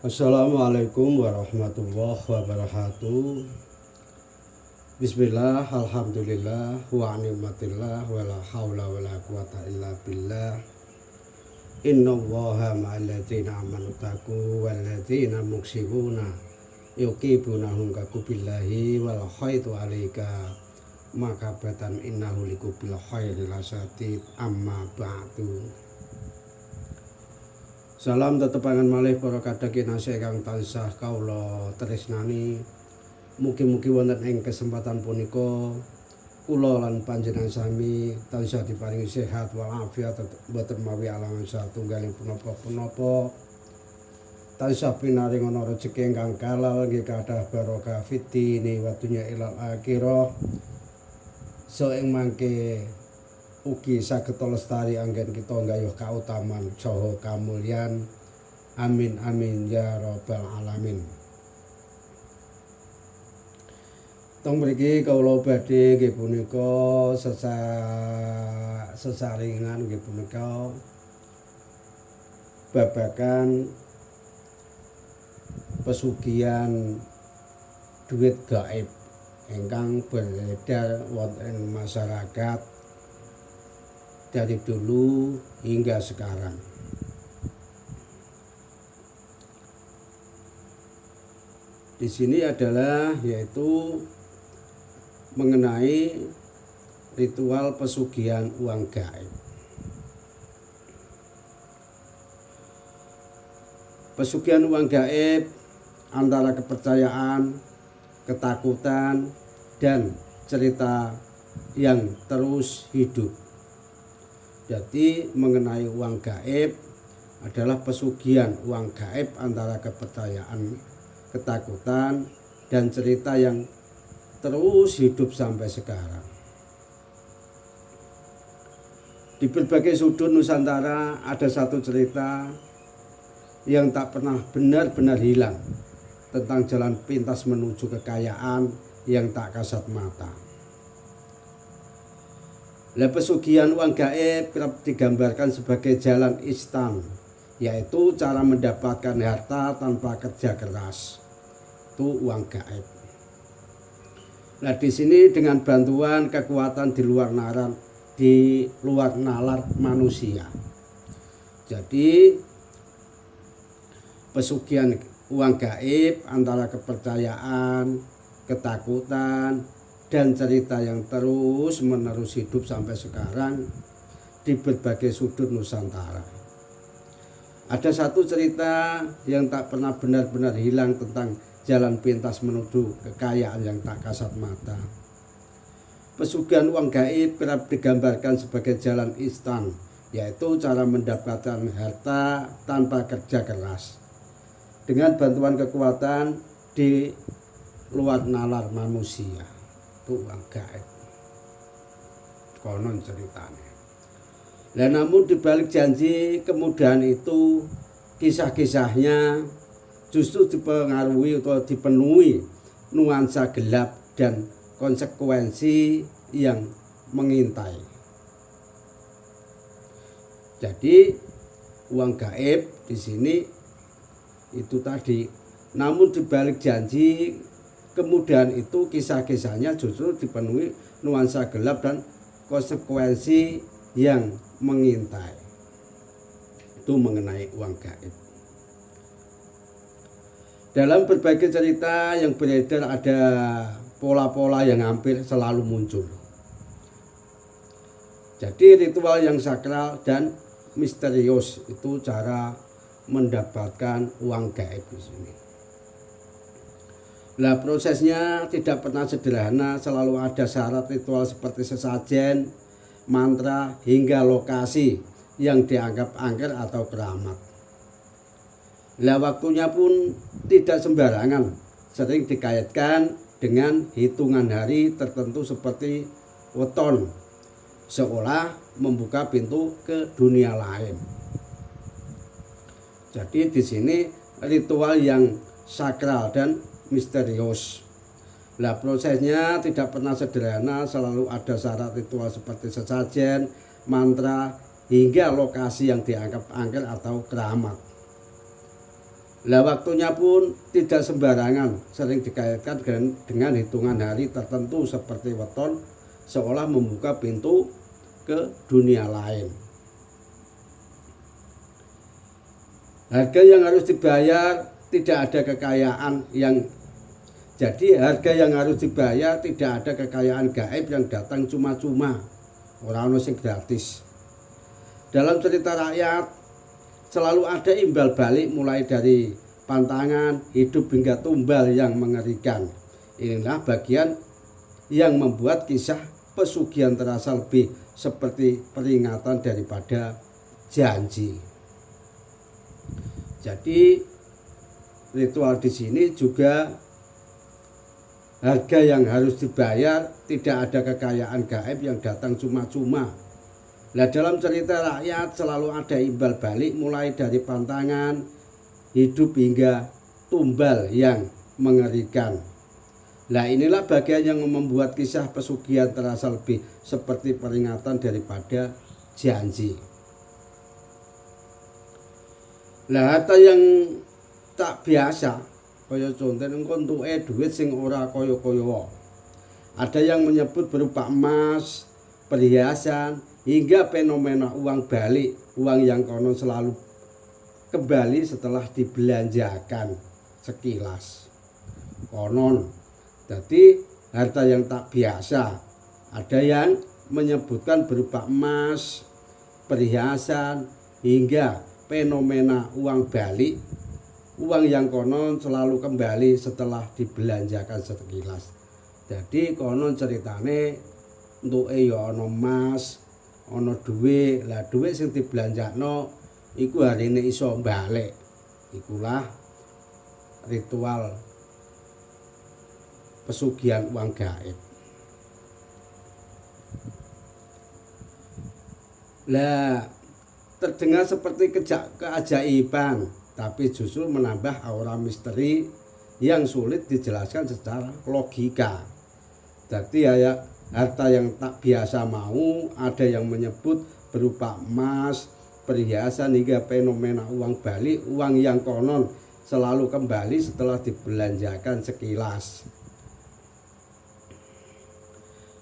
Assalamualaikum warahmatullahi wabarakatuh. Bismillah, alhamdulillah, wa ni'matillah, wa la hawla wa la quwata illa billah. Innallaha ma'al ladzina amanu taqu wal ladzina muqsimuna yuqibunahum kaqubillahi wal khaitu alaika makabatan innahu likubil khairi lasatid amma ba'du. Salam tetepangan malih para kadang kinasih kang tansah kaula tresnani. Mugi-mugi wonten ing kesempatan punika kula lan panjenengan sami tansah diparingi sehat walafiat boten mawi alangan satunggaling punapa-punapa. Tansah pinaring ana rejeki ingkang kalal nggih kathah barokah fitini wa dunya ilal akhirah. So ing mangke ugi saged lestari anggen kita nggayuh kautaman saha kamulyan. Amin amin ya rabbal alamin. Teng mriki kawula badhe nggih punika sesaringan nggih punika babagan pesugihan duit gaib ingkang beredar wonten masyarakat dari dulu hingga sekarang. Di sini adalah yaitu mengenai ritual pesugihan uang gaib. Pesugihan uang gaib antara kepercayaan, ketakutan, dan cerita yang terus hidup. Jadi mengenai uang gaib adalah pesugihan uang gaib antara kepercayaan, ketakutan, dan cerita yang terus hidup sampai sekarang. Di berbagai sudut Nusantara ada satu cerita yang tak pernah benar-benar hilang tentang jalan pintas menuju kekayaan yang tak kasat mata. Pesugihan uang gaib kerap digambarkan sebagai jalan instan, yaitu cara mendapatkan harta tanpa kerja keras. Itu uang gaib. Di sini dengan bantuan kekuatan di luar nalar manusia. Jadi pesugihan uang gaib antara kepercayaan, ketakutan, dan cerita yang terus menerus hidup sampai sekarang di berbagai sudut Nusantara. Ada satu cerita yang tak pernah benar-benar hilang tentang jalan pintas menuju kekayaan yang tak kasat mata. Pesugihan uang gaib kerap digambarkan sebagai jalan instan, yaitu cara mendapatkan harta tanpa kerja keras dengan bantuan kekuatan di luar nalar manusia. Uang gaib konon ceritanya. Namun dibalik janji kemudahan itu, kisah-kisahnya justru dipengaruhi atau dipenuhi nuansa gelap dan konsekuensi yang mengintai. Jadi uang gaib di sini itu tadi, namun dibalik janji kemudian itu kisah-kisahnya justru dipenuhi nuansa gelap dan konsekuensi yang mengintai. Itu mengenai uang gaib. Dalam berbagai cerita yang beredar ada pola-pola yang hampir selalu muncul. Jadi ritual yang sakral dan misterius itu cara mendapatkan uang gaib di sini. Prosesnya tidak pernah sederhana, selalu ada syarat ritual seperti sesajen, mantra, hingga lokasi yang dianggap angker atau keramat. Waktunya pun tidak sembarangan, sering dikaitkan dengan hitungan hari tertentu seperti weton, seolah membuka pintu ke dunia lain. Jadi di sini ritual yang sakral dan misterius. Prosesnya tidak pernah sederhana, selalu ada syarat ritual seperti sesajen, mantra, hingga lokasi yang dianggap angker atau keramat. Lah waktunya pun tidak sembarangan, sering dikaitkan dengan hitungan hari tertentu seperti weton, seolah membuka pintu ke dunia lain. Harga yang harus dibayar tidak ada kekayaan yang harga yang harus dibayar tidak ada kekayaan gaib yang datang cuma-cuma, ora ono sing gratis. Dalam cerita rakyat selalu ada imbal balik mulai dari pantangan, hidup hingga tumbal yang mengerikan. Inilah bagian yang membuat kisah pesugihan terasa lebih seperti peringatan daripada janji. Jadi ritual di sini juga harga yang harus dibayar, tidak ada kekayaan gaib yang datang cuma-cuma. Nah, dalam cerita rakyat selalu ada imbal balik mulai dari pantangan, hidup hingga tumbal yang mengerikan. Nah, inilah bagian yang membuat kisah pesugihan terasa lebih seperti peringatan daripada janji. Nah, harta yang tak biasa, kaya contoh engko entuke duit sing ora kaya-kaya. Ada yang menyebut berupa emas, perhiasan, hingga fenomena uang balik, uang yang konon selalu kembali setelah dibelanjakan sekilas. Konon, jadi harta yang tak biasa. Ada yang menyebutkan berupa emas, perhiasan, hingga fenomena uang balik, uang yang konon selalu kembali setelah dibelanjakan sekilas. Jadi konon ceritane entuke ya ana emas, ana duit, lah duit sing dibelanjakno iku harine iso balik. Ikulah ritual pesugihan uang gaib. Lah terdengar seperti keajaiban, tapi justru menambah aura misteri yang sulit dijelaskan secara logika. Jadi harta yang tak biasa mau, ada yang menyebut berupa emas, perhiasan, hingga fenomena uang balik, uang yang konon selalu kembali setelah dibelanjakan sekilas.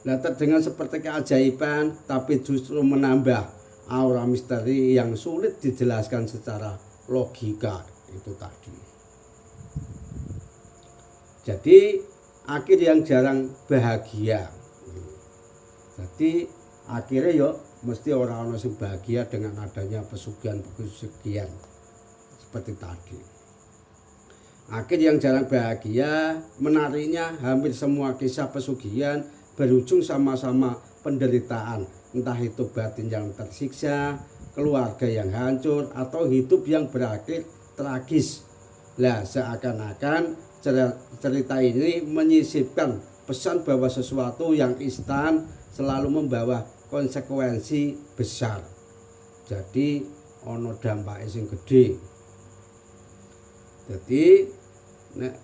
Nah, terdengar seperti keajaiban, tapi justru menambah aura misteri yang sulit dijelaskan secara logika itu tadi. Jadi akhir yang jarang bahagia. Jadi akhirnya yo mesti orang-orang sing bahagia dengan adanya pesugihan seperti tadi. Akhir yang jarang bahagia, menariknya hampir semua kisah pesugihan berujung sama-sama penderitaan, entah itu batin yang tersiksa, keluarga yang hancur, atau hidup yang berakhir tragis. Lah, seakan-akan cerita ini menyisipkan pesan bahwa sesuatu yang instan selalu membawa konsekuensi besar. Jadi ono dampake sing gede. Jadi nek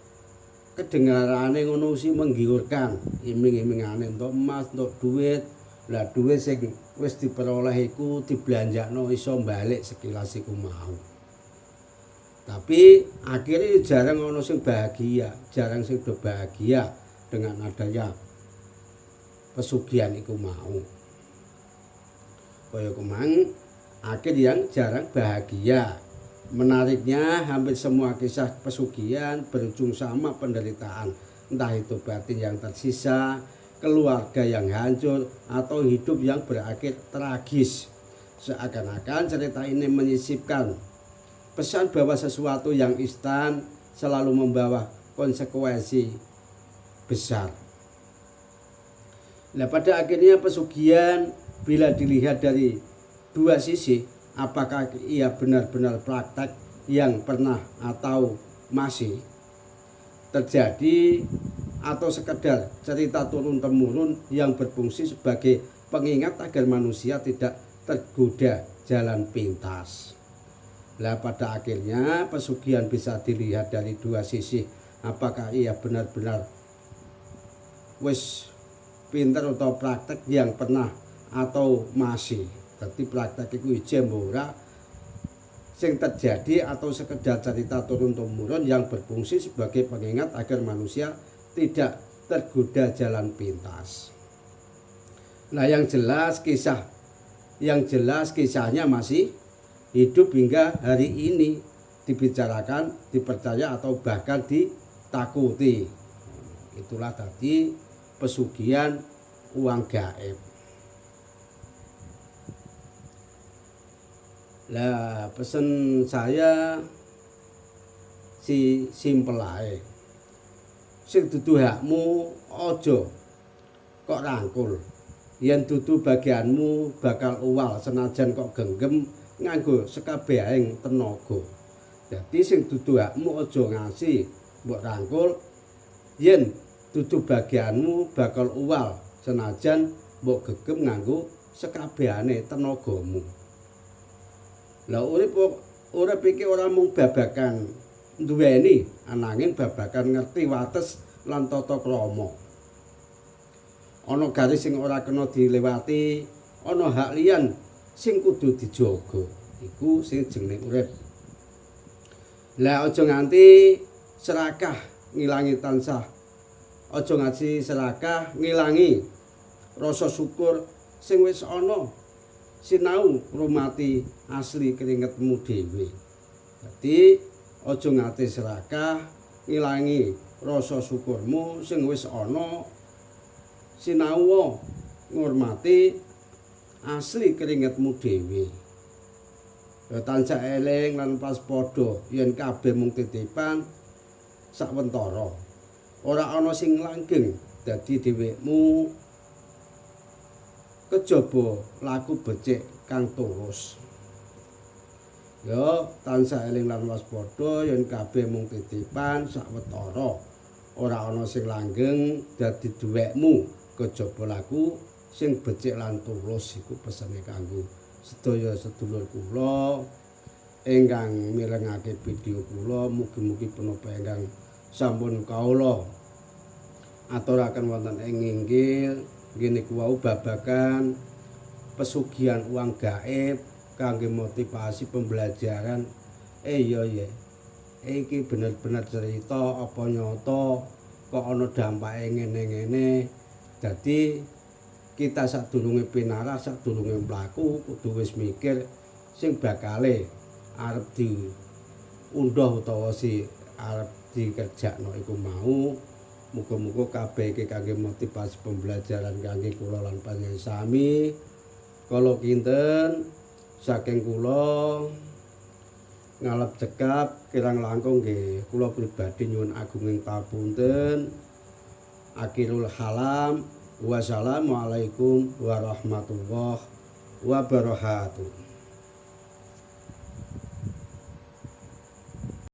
kedengarane ngono sih menggiurkan, iming-imingane entuk emas, entuk duit. Lah duit sing wis diperoleh iku dibelanjakno iso balik sekilas iku mau. Tapi akhirnya jarang ono sing bahagia, jarang sing do bahagia dengan adanya pesugihan iku mau. Kaya kemang akhir yang jarang bahagia. Menariknya hampir semua kisah pesugihan berujung sama penderitaan, entah itu batin yang tersisa, keluarga yang hancur, atau hidup yang berakhir tragis. Seakan-akan cerita ini menyisipkan pesan bahwa sesuatu yang instan selalu membawa konsekuensi besar. Nah, pada akhirnya pesugihan bila dilihat dari dua sisi, apakah ia benar-benar praktek yang pernah atau masih terjadi, atau sekedar cerita turun-temurun yang berfungsi sebagai pengingat agar manusia tidak tergoda jalan pintas. Nah, pada akhirnya pesugihan bisa dilihat dari dua sisi, apakah ia benar-benar wis pinter atau praktek yang pernah atau masih. Jadi praktek itu ijem ora sing terjadi atau sekedar cerita turun-temurun yang berfungsi sebagai pengingat agar manusia tidak tergoda jalan pintas. Nah, yang jelas kisahnya masih hidup hingga hari ini, dibicarakan, dipercaya atau bahkan ditakuti. Itulah tadi pesugihan uang gaib. Lah, pesen saya si simpel ae. Sing dudu hakmu aja kok rangkul. Yen dudu bagianmu bakal uwal senajan kok genggem nganggo sekabehing tenaga. Dadi sing dudu hakmu aja ngasih mbok rangkul. Yen dudu bagianmu bakal uwal senajan mbok gegem nganggo sekabehane tenagamu. Lah urip iki ora mung babagan duweni ananging babagan ngerti wates lan tata krama. Ana garis sing ora kena dilewati, ana hak liyan sing kudu dijaga. Iku sing jenenge urip. Lah aja nganti serakah ngilangi tansah. Aja nganti serakah ngilangi rasa syukur sing wis ana. Sinau rumati asli keringetmu dhewe. Dadi aja nganti serakah ngilangi rasa syukurmu sing wis ana. Sinau ngurmati asli keringetmu dhewe. Ya tansah eling lan pas padha yen kabeh mung titipan sawentara. Ora ana sing langgeng dadi dhewekmu kejaba laku becik kang tulus. Ya tansah eling lan waspada yen kabeh mung titipan sawetara. Ora ana sing langgeng dadi duwekmu kejaba laku sing becik lan tulus. Iku pesene kanggo sedaya sedulur kula ingkang mirengake video kula. Mugi-mugi punapa ingkang sampun kawula aturaken wonten ing inggil ngene kuwi babagan pesugihan uang gaib kangge motivasi pembelajaran. Ya iki bener-bener cerita apa nyata kok ana dampake ngene-ngene. Dadi kita sadurunge pinarah, sadurunge mlaku kudu wis mikir sing bakale arep diundhah utawa si arep dikerjakno iku mau. Muga-muga kabeh iki kangge motivasi pembelajaran kangge kula lan panjenengan sami. Kala kinten saking kula ngalap cekap kirang langkung nggih kula pribadi nyuwun agunging papunten. Akhirul halam. Wassalamualaikum warahmatullahi wabarakatuh.